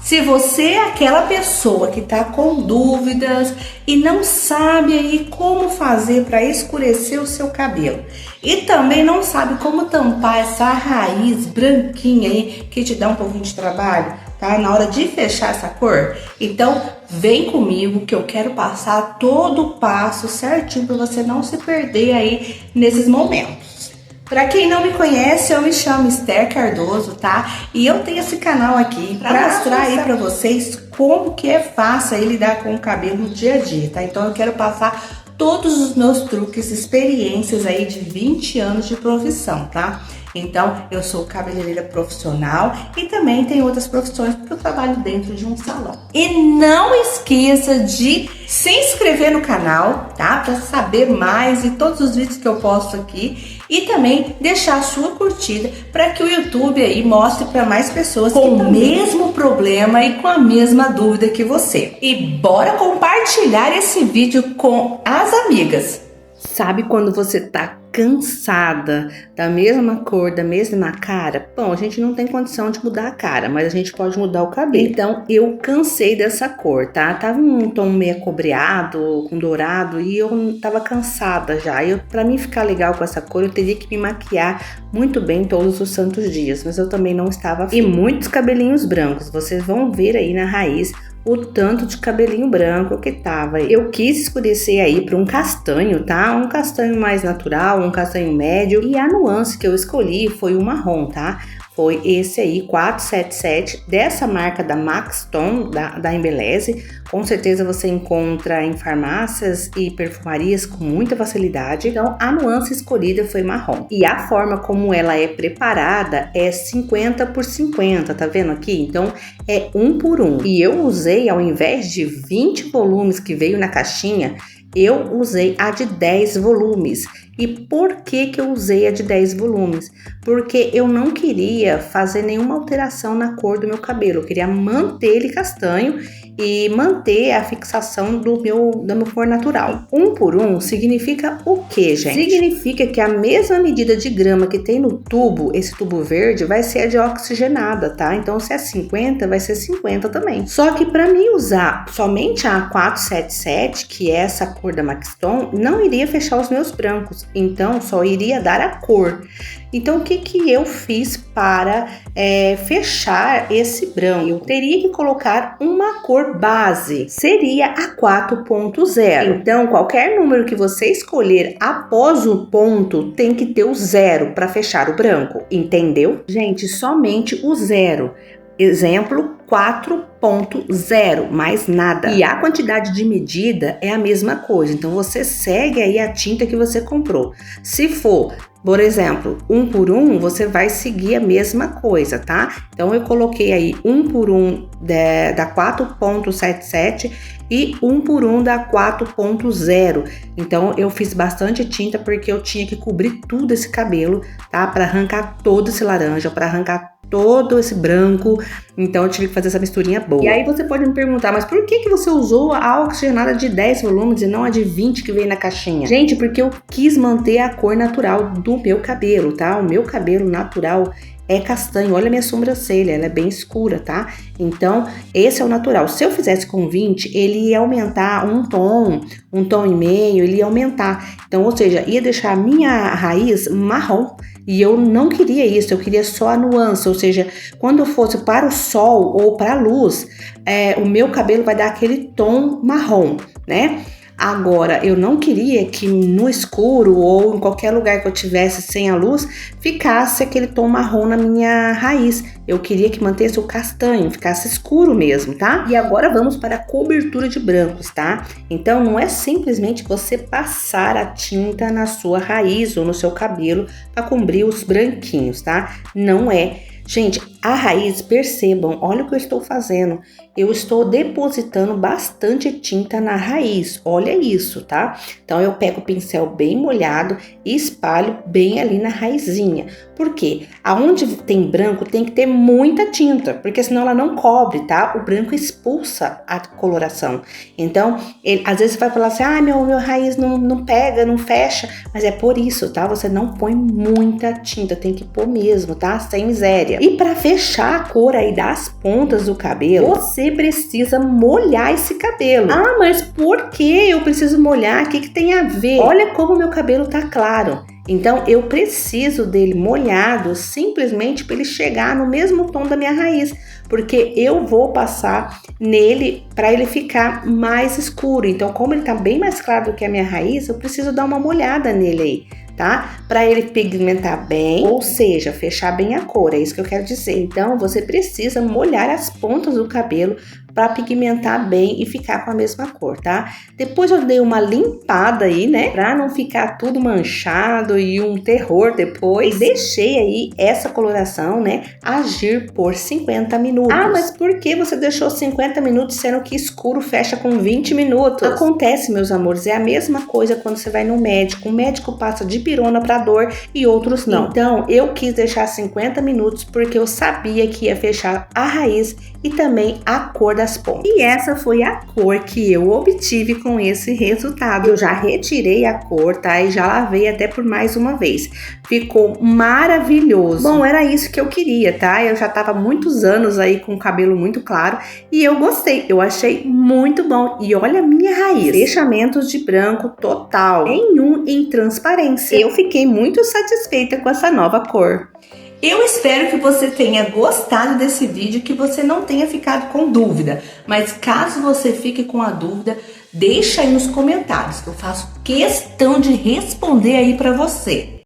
Se você é aquela pessoa que está com dúvidas e não sabe aí como fazer para escurecer o seu cabelo e também não sabe como tampar essa raiz branquinha aí que te dá um pouquinho de trabalho, tá? Na hora de fechar essa cor, então vem comigo que eu quero passar todo o passo certinho para você não se perder aí nesses momentos. Para quem não me conhece, eu me chamo Esther Cardoso, tá? E eu tenho esse canal aqui para mostrar aí para vocês como que é fácil aí lidar com o cabelo no dia a dia, tá? Então eu quero passar todos os meus truques, experiências aí de 20 anos de profissão, tá? Então, eu sou cabeleireira profissional e também tenho outras profissões porque eu trabalho dentro de um salão. E não esqueça de se inscrever no canal, tá? Para saber mais de todos os vídeos que eu posto aqui e também deixar a sua curtida para que o YouTube aí mostre para mais pessoas com o mesmo problema e com a mesma dúvida que você. E bora compartilhar esse vídeo com as amigas. Sabe quando você tá cansada da mesma cor, da mesma cara? Bom, a gente não tem condição de mudar a cara, mas a gente pode mudar o cabelo. Então, eu cansei dessa cor, tá? Tava um tom meio acobreado, com dourado, e eu tava cansada já. Pra mim ficar legal com essa cor, eu teria que me maquiar muito bem todos os santos dias, mas eu também não estava afim. E muitos cabelinhos brancos, vocês vão ver aí na raiz o tanto de cabelinho branco que tava. Eu quis escurecer aí para um castanho, tá? Um castanho mais natural, um castanho médio. E a nuance que eu escolhi foi o marrom, tá? Foi esse aí, 477, dessa marca da Maxton, da Embeleze. Com certeza você encontra em farmácias e perfumarias com muita facilidade. Então, a nuance escolhida foi marrom. E a forma como ela é preparada é 50 por 50, tá vendo aqui? Então, é 1 por 1. E eu usei, ao invés de 20 volumes que veio na caixinha, eu usei a de 10 volumes. E por que eu usei a de 10 volumes? Porque eu não queria fazer nenhuma alteração na cor do meu cabelo. Eu queria manter ele castanho e manter a fixação da minha cor natural. 1 por 1 significa o que, gente? Significa que a mesma medida de grama que tem no tubo, esse tubo verde, vai ser a de oxigenada, tá? Então, se é 50, vai ser 50 também. Só que para mim usar somente a 477, que é essa cor da Maxton, não iria fechar os meus brancos. Então, só iria dar a cor. Então, o que eu fiz para fechar esse branco? Eu teria que colocar uma cor base, seria a 4.0. Então, qualquer número que você escolher após o ponto tem que ter o 0 para fechar o branco, entendeu? Gente, somente o 0. Exemplo, 4.0, mais nada. E a quantidade de medida é a mesma coisa. Então, você segue aí a tinta que você comprou. Se for, por exemplo, 1 por 1, você vai seguir a mesma coisa, tá? Então, eu coloquei aí 1 por 1 da 4.77 e 1 por 1 da 4.0. Então, eu fiz bastante tinta porque eu tinha que cobrir tudo esse cabelo, tá? Para arrancar todo esse laranja, para arrancar todo esse branco, então eu tive que fazer essa misturinha boa. E aí você pode me perguntar, mas por que você usou a oxigenada de 10 volumes e não a de 20 que veio na caixinha? Gente, porque eu quis manter a cor natural do meu cabelo, tá? O meu cabelo natural é castanho, olha a minha sobrancelha, ela é bem escura, tá? Então, esse é o natural. Se eu fizesse com 20, ele ia aumentar um tom e meio, ele ia aumentar. Então, ou seja, ia deixar a minha raiz marrom. E eu não queria isso, eu queria só a nuance, ou seja, quando eu fosse para o sol ou para a luz, o meu cabelo vai dar aquele tom marrom, né? Agora, eu não queria que no escuro ou em qualquer lugar que eu tivesse sem a luz, ficasse aquele tom marrom na minha raiz. Eu queria que mantesse o castanho, ficasse escuro mesmo, tá? E agora vamos para a cobertura de brancos, tá? Então, não é simplesmente você passar a tinta na sua raiz ou no seu cabelo para cobrir os branquinhos, tá? Não é. Gente, a raiz, percebam, olha o que eu estou fazendo. Eu estou depositando bastante tinta na raiz, olha isso, tá? Então, eu pego o pincel bem molhado e espalho bem ali na raizinha. Por quê? Aonde tem branco tem que ter muita tinta, porque senão ela não cobre, tá? O branco expulsa a coloração. Então, às vezes você vai falar assim, meu raiz não pega, não fecha, mas é por isso, tá? Você não põe muita tinta, tem que pôr mesmo, tá? Sem miséria. E para fechar a cor aí das pontas do cabelo, você precisa molhar esse cabelo. Ah, mas por que eu preciso molhar? O que tem a ver? Olha como meu cabelo tá claro. Então, eu preciso dele molhado simplesmente para ele chegar no mesmo tom da minha raiz, porque eu vou passar nele para ele ficar mais escuro. Então, como ele tá bem mais claro do que a minha raiz, eu preciso dar uma molhada nele aí, tá? Para ele pigmentar bem, ou seja, fechar bem a cor, é isso que eu quero dizer. Então, você precisa molhar as pontas do cabelo para pigmentar bem e ficar com a mesma cor, tá? Depois eu dei uma limpada aí, né? Pra não ficar tudo manchado e um terror depois. E deixei aí essa coloração, né, agir por 50 minutos. Ah, mas por que você deixou 50 minutos sendo que escuro fecha com 20 minutos? Acontece, meus amores, é a mesma coisa quando você vai no médico. O médico passa de pirona pra dor e outros não. Então, eu quis deixar 50 minutos porque eu sabia que ia fechar a raiz e também a cor das pontas. E essa foi a cor que eu obtive com esse resultado. Eu já retirei a cor, tá? E já lavei até por mais uma vez. Ficou maravilhoso. Bom, era isso que eu queria, tá? Eu já tava muitos anos aí com o cabelo muito claro e eu gostei. Eu achei muito bom. E olha a minha raiz. Fechamentos de branco total. Nenhum em transparência. Eu fiquei muito satisfeita com essa nova cor. Eu espero que você tenha gostado desse vídeo, que você não tenha ficado com dúvida. Mas caso você fique com a dúvida, deixa aí nos comentários, que eu faço questão de responder aí para você.